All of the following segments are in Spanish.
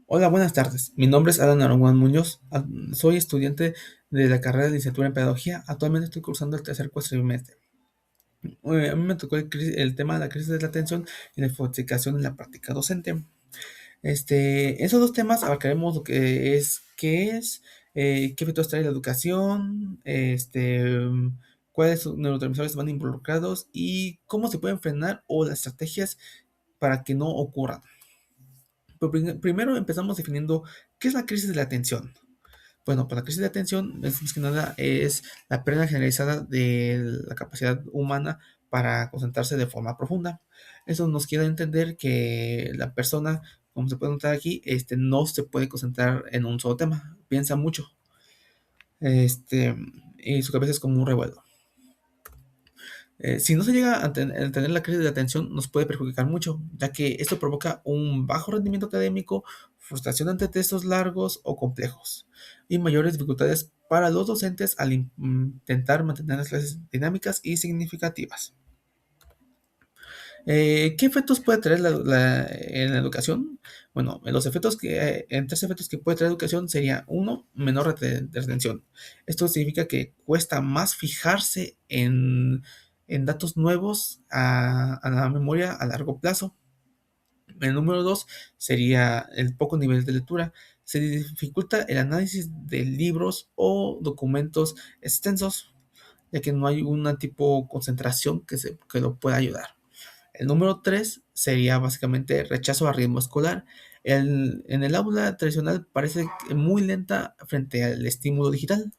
Hola, buenas tardes. Mi nombre es Alan Aragón Muñoz. Soy estudiante de la carrera de licenciatura en Pedagogía. Actualmente estoy cursando el tercer cuatrimestre. A mí me tocó el tema de la crisis de la atención y la enfoxicación en la práctica docente. Esos dos temas abarcaremos lo que es, qué efectos trae la educación, cuáles neurotransmisores van involucrados y cómo se pueden frenar o las estrategias para que no ocurran. Pero primero empezamos definiendo qué es la crisis de la atención. Bueno, pues la crisis de atención más que nada es la pérdida generalizada de la capacidad humana para concentrarse de forma profunda. Eso nos quiere entender que la persona, como se puede notar aquí, no se puede concentrar en un solo tema, piensa mucho, este, y su cabeza es como un revuelo. Si no se llega a tener la crisis de atención, nos puede perjudicar mucho, ya que esto provoca un bajo rendimiento académico, frustración ante textos largos o complejos, y mayores dificultades para los docentes al intentar mantener las clases dinámicas y significativas. ¿Qué efectos puede traer en la educación? Bueno, en tres efectos que puede traer la educación sería uno, menor retención. Esto significa que cuesta más fijarse en datos nuevos a la memoria a largo plazo. El número dos sería el poco nivel de lectura. Se dificulta el análisis de libros o documentos extensos, ya que no hay una tipo concentración que lo pueda ayudar. El número 3 sería básicamente rechazo al ritmo escolar. En el aula tradicional parece muy lenta frente al estímulo digital.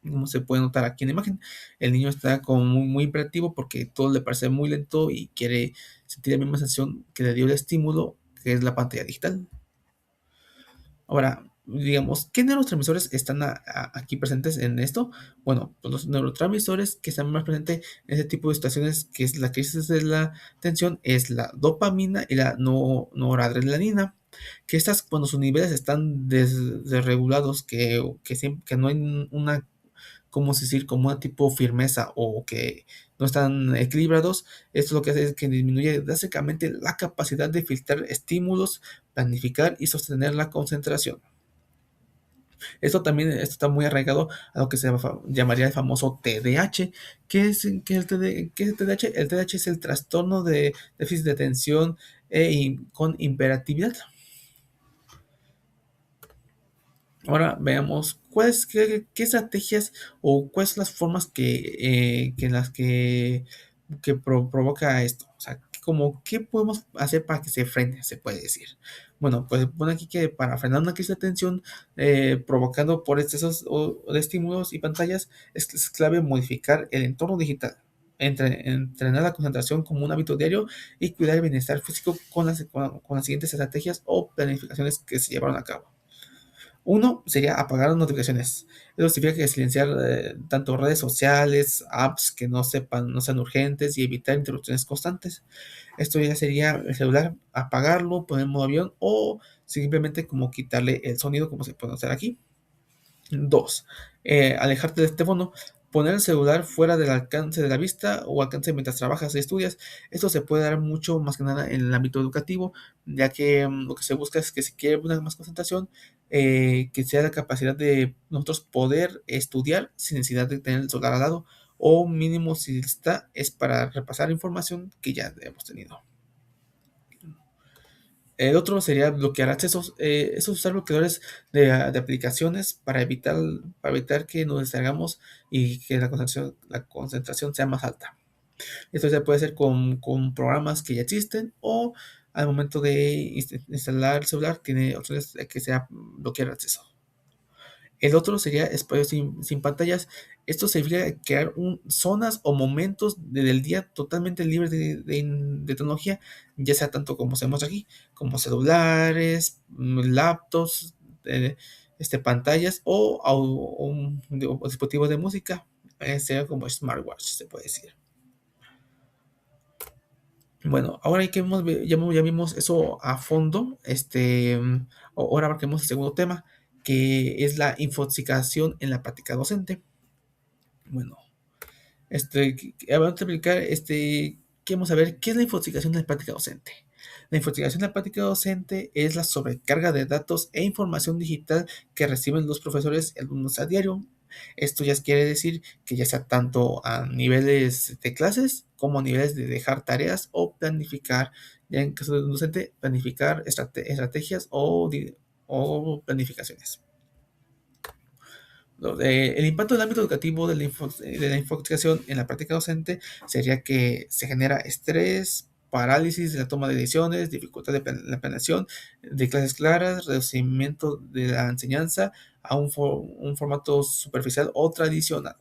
Como se puede notar aquí en la imagen, el niño está como muy hiperactivo porque todo le parece muy lento y quiere sentir la misma sensación que le dio el estímulo, que es la pantalla digital. Ahora, digamos, ¿qué neurotransmisores están aquí presentes en esto? Bueno, pues los neurotransmisores que están más presentes en ese tipo de situaciones, que es la crisis de la tensión, es la dopamina y la noradrenalina, que estas cuando sus niveles están desregulados, que no hay una, como decir, como una tipo firmeza o que no están equilibrados, esto lo que hace es que disminuye drásticamente la capacidad de filtrar estímulos, planificar y sostener la concentración. Esto está muy arraigado a lo que se llamaría el famoso TDAH. ¿Qué es el TDAH? El TDAH es el trastorno de déficit de atención con hiperactividad. Ahora veamos qué estrategias o cuáles son las formas que provoca esto. O sea, como qué podemos hacer para que se frene, se puede decir. Bueno, pues pone aquí que para frenar una crisis de atención provocado por excesos de estímulos y pantallas, es clave modificar el entorno digital. Entrenar la concentración como un hábito diario y cuidar el bienestar físico con las siguientes estrategias o planificaciones que se llevaron a cabo. Uno sería apagar las notificaciones. Eso significa que silenciar tanto redes sociales, apps que no sean urgentes y evitar interrupciones constantes. Esto ya sería el celular, apagarlo, poner en modo avión o simplemente como quitarle el sonido como se puede hacer aquí. Dos, alejarte del teléfono, poner el celular fuera del alcance de la vista o alcance mientras trabajas y estudias. Esto se puede dar mucho más que nada en el ámbito educativo, ya que lo que se busca es que si quiere una más concentración, que sea la capacidad de nosotros poder estudiar sin necesidad de tener el celular al lado, o mínimo si está, es para repasar información que ya hemos tenido. El otro sería bloquear accesos. Es usar bloqueadores de aplicaciones para evitar que nos distraigamos y que la concentración sea más alta. Esto se puede hacer con programas que ya existen o al momento de instalar el celular tiene opciones de que sea bloquear acceso. El otro sería espacios sin pantallas. Esto significa crear zonas o momentos del día totalmente libres de tecnología, ya sea tanto como se muestra aquí, como celulares, laptops, pantallas o dispositivos de música, sea como smartwatch, se puede decir. Bueno, ahora que ya vimos eso a fondo, ahora abarquemos el segundo tema, que es la infoxicación en la práctica docente. Bueno, vamos a explicar, queremos saber qué es la infoxicación en la práctica docente. La investigación de la práctica docente es la sobrecarga de datos e información digital que reciben los profesores y alumnos a diario. Esto ya quiere decir que ya sea tanto a niveles de clases como a niveles de dejar tareas o planificar, ya en caso de un docente, planificar estrategias o planificaciones. El impacto del ámbito educativo de la informatización en la práctica docente sería que se genera estrés, parálisis de la toma de decisiones, dificultad de la planeación de clases claras, reducimiento de la enseñanza a un formato superficial o tradicional.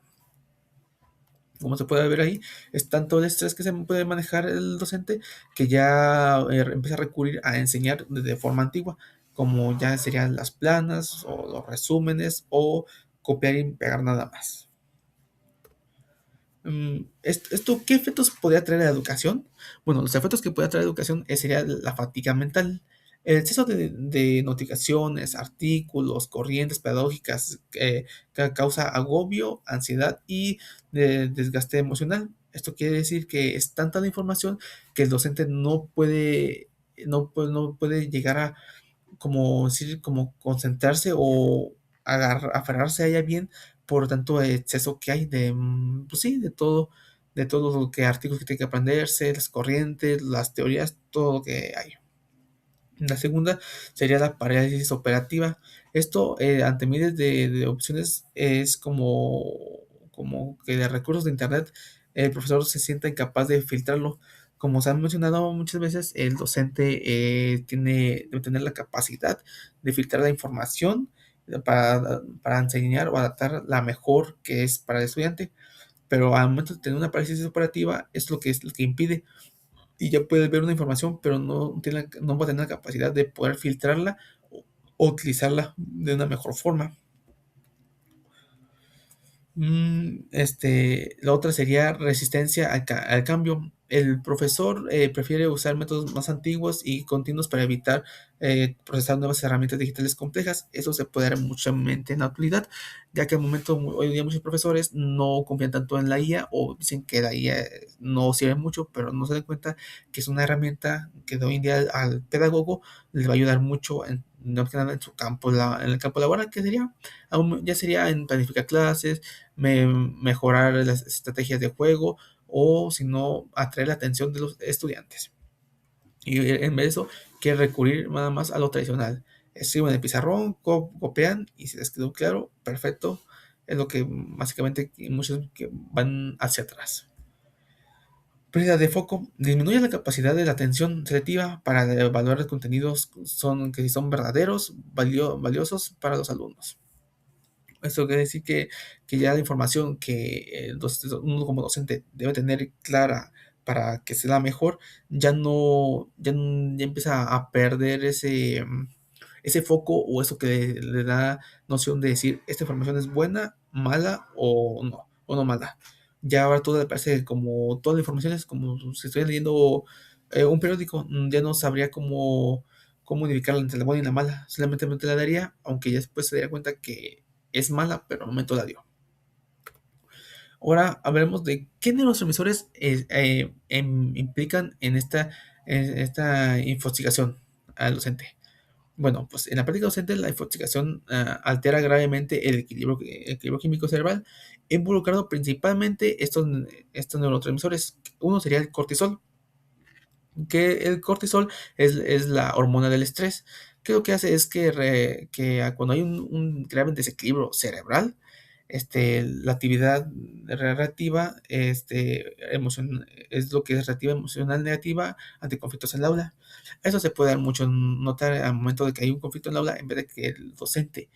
Como se puede ver ahí, es tanto el estrés que se puede manejar el docente que ya empieza a recurrir a enseñar de forma antigua, como ya serían las planas o los resúmenes o copiar y pegar nada más. ¿Esto qué efectos podría traer a la educación? Bueno, los efectos que puede traer la educación sería la fatiga mental, el exceso de notificaciones, artículos, corrientes pedagógicas que causa agobio, ansiedad y desgaste emocional. Esto quiere decir que es tanta la información que el docente no puede llegar a como decir, como concentrarse o aferrarse a ella bien por tanto exceso que hay pues sí, de todo lo que artículos que tiene que aprenderse, las corrientes, las teorías, todo lo que hay. La segunda sería la parálisis operativa. Esto, ante miles de opciones, es como que de recursos de Internet, el profesor se sienta incapaz de filtrarlo. Como se ha mencionado muchas veces, el docente debe tener la capacidad de filtrar la información para enseñar o adaptar la mejor que es para el estudiante. Pero al momento de tener una parálisis operativa, es lo que impide y ya puedes ver una información, pero no va a tener la capacidad de poder filtrarla o utilizarla de una mejor forma. La otra sería resistencia al cambio. El profesor prefiere usar métodos más antiguos y continuos para evitar procesar nuevas herramientas digitales complejas. Eso se puede dar muchamente en la actualidad, ya que al momento, hoy en día muchos profesores no confían tanto en la IA o dicen que la IA no sirve mucho, pero no se dan cuenta que es una herramienta que de hoy en día al pedagogo le va a ayudar mucho no más que nada en su campo, en el campo laboral, que ya sería en planificar clases, mejorar las estrategias de juego o si no, atraer la atención de los estudiantes. Y en vez de eso, quiere recurrir nada más a lo tradicional. Escriben en el pizarrón, copian y si les quedó claro, perfecto. Es lo que básicamente muchos que van hacia atrás. Pérdida de foco. Disminuye la capacidad de la atención selectiva para evaluar los contenidos que si son verdaderos, valiosos para los alumnos. Esto quiere decir que ya la información que uno como docente debe tener clara para que sea mejor, ya empieza a perder ese foco o eso que le da noción de decir esta información es buena, mala o no mala. Ya ahora todo le parece como toda la información es como si estuviera leyendo un periódico, ya no sabría cómo unificarla entre la buena y la mala, solamente me la daría, aunque ya después se daría cuenta que es mala, pero al momento la dio. Ahora hablaremos de qué neurotransmisores implican en esta infoxicación al docente. Bueno, pues en la práctica docente la infoxicación altera gravemente el equilibrio químico cerebral, involucrado principalmente estos neurotransmisores. Uno sería el cortisol, que el cortisol es la hormona del estrés, que lo que hace es que cuando hay un grave desequilibrio cerebral, la actividad reactiva es lo que es reactiva emocional negativa ante conflictos en el aula. Eso se puede dar mucho notar al momento de que hay un conflicto en el aula, en vez de que el docente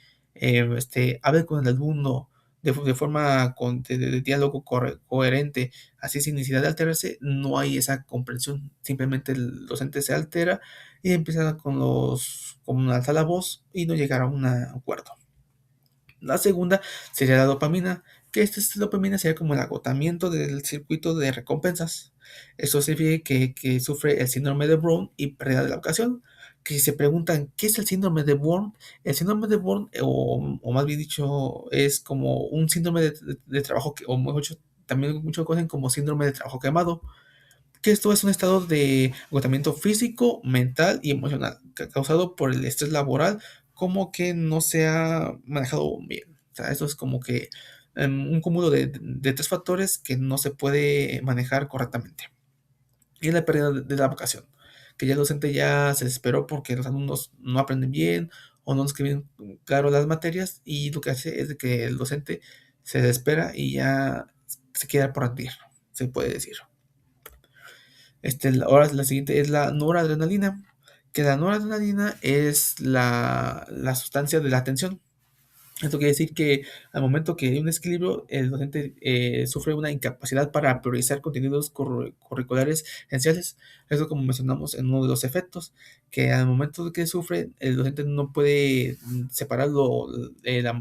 hable con el alumno de forma de diálogo coherente, así sin necesidad de alterarse, no hay esa comprensión. Simplemente el docente se altera y empieza con alzar la voz y no llegar a un acuerdo. La segunda sería la dopamina, que esta dopamina sería como el agotamiento del circuito de recompensas. Eso significa que sufre el síndrome de Brown y pérdida de la ocasión. Que si se preguntan qué es el síndrome de Bourne, el síndrome de Bourne, o más bien dicho, es como un síndrome de trabajo, o mejor dicho, también muchos conocen como síndrome de trabajo quemado, que esto es un estado de agotamiento físico, mental y emocional, causado por el estrés laboral, como que no se ha manejado bien. O sea, eso es como que un cúmulo de tres factores que no se puede manejar correctamente. Y la pérdida de la vocación, que ya el docente ya se desesperó porque los alumnos no aprenden bien o no escriben claro las materias, y lo que hace es de que el docente se desespera y ya se queda por rendir, se puede decir. Ahora la siguiente es la noradrenalina, que la noradrenalina es la sustancia de la atención. Esto quiere decir que al momento que hay un desequilibrio, el docente sufre una incapacidad para priorizar contenidos curriculares esenciales. Eso, como mencionamos, en uno de los efectos, que al momento de que sufre, el docente no puede separar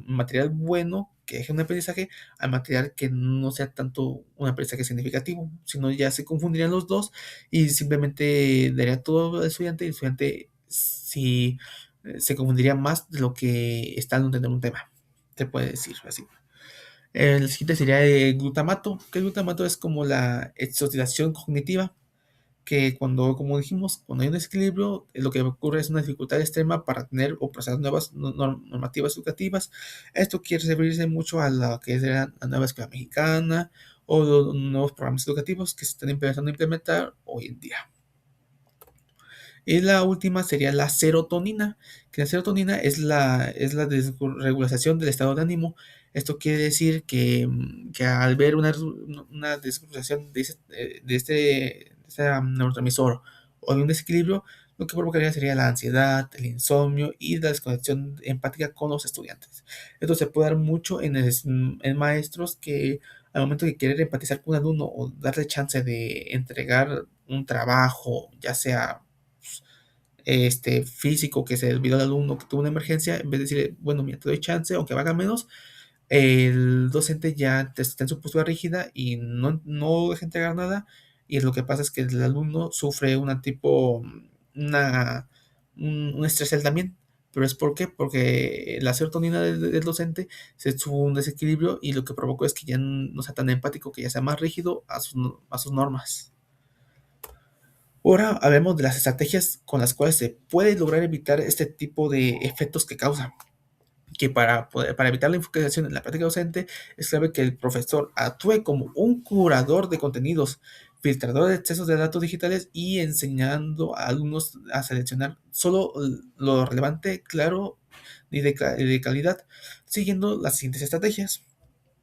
material bueno que es un aprendizaje al material que no sea tanto un aprendizaje significativo, sino ya se confundirían los dos y simplemente daría todo al estudiante, y el estudiante si se confundiría más de lo que está en entender un tema, se puede decir así. El siguiente sería el glutamato, que el glutamato es como la exotización cognitiva, que cuando, como dijimos, cuando hay un desequilibrio, lo que ocurre es una dificultad extrema para tener o procesar nuevas normativas educativas. Esto quiere referirse mucho a lo que es la nueva escuela mexicana o los nuevos programas educativos que se están empezando a implementar hoy en día. Y la última sería la serotonina, que la serotonina es la desregulación del estado de ánimo. Esto quiere decir que al ver una desregulación de este neurotransmisor o de un desequilibrio, lo que provocaría sería la ansiedad, el insomnio y la desconexión empática con los estudiantes. Esto se puede dar mucho en maestros que al momento de querer empatizar con un alumno o darle chance de entregar un trabajo, ya sea físico, que se olvidó el alumno que tuvo una emergencia, en vez de decirle, bueno, mira, te doy chance, aunque valga menos, el docente ya está en su postura rígida y no deja entregar nada, y lo que pasa es que el alumno sufre un estrés él también. ¿Pero es por qué? Porque la serotonina del docente se tuvo un desequilibrio, y lo que provocó es que ya no sea tan empático, que ya sea más rígido a sus normas. Ahora hablemos de las estrategias con las cuales se puede lograr evitar este tipo de efectos que causa. Que para evitar la infocalización en la práctica docente, es clave que el profesor actúe como un curador de contenidos, filtrador de excesos de datos digitales, y enseñando a alumnos a seleccionar solo lo relevante, claro y de calidad, siguiendo las siguientes estrategias.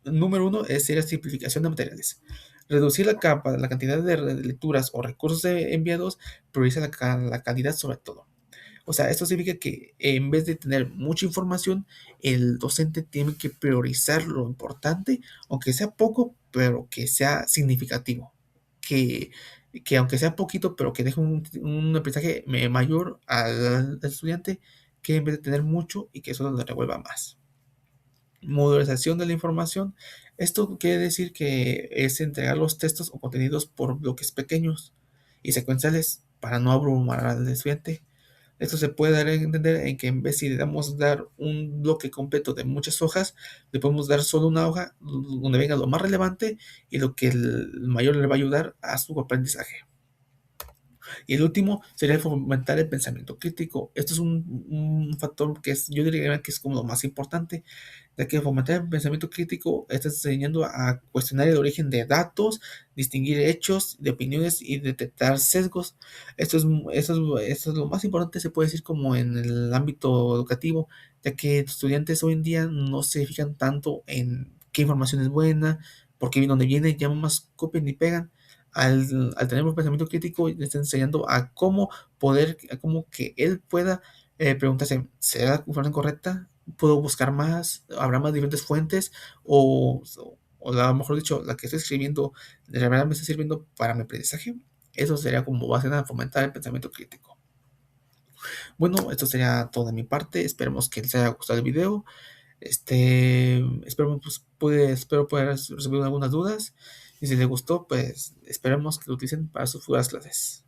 Número uno es la simplificación de materiales. Reducir la cantidad de lecturas o recursos enviados, prioriza la calidad sobre todo. O sea, esto significa que en vez de tener mucha información, el docente tiene que priorizar lo importante, aunque sea poco, pero que sea significativo. Que, que aunque sea poquito, pero que deje un aprendizaje mayor al estudiante, que en vez de tener mucho y que eso lo revuelva más. Modularización de la información. Esto quiere decir que es entregar los textos o contenidos por bloques pequeños y secuenciales para no abrumar al estudiante. Esto se puede dar a entender en que en vez de dar un bloque completo de muchas hojas, le podemos dar solo una hoja donde venga lo más relevante y lo que el mayor le va a ayudar a su aprendizaje. Y el último sería fomentar el pensamiento crítico. Esto es un factor que yo diría que es como lo más importante, ya que fomentar el pensamiento crítico está enseñando a cuestionar el origen de datos, distinguir hechos de opiniones y detectar sesgos. Esto es lo más importante, se puede decir, como en el ámbito educativo, ya que los estudiantes hoy en día no se fijan tanto en qué información es buena, porque dónde viene, ya más copian y pegan. Al tener un pensamiento crítico, le está enseñando a cómo que él pueda preguntarse, ¿será la información correcta? ¿Puedo buscar más? ¿Habrá más diferentes fuentes? O a lo mejor dicho, la que estoy escribiendo, ¿de verdad me está sirviendo para mi aprendizaje? Eso sería como base a fomentar el pensamiento crítico. Bueno, esto sería todo de mi parte. Esperemos que les haya gustado el video. Espero poder resolver algunas dudas. Y si les gustó, pues esperemos que lo utilicen para sus futuras clases.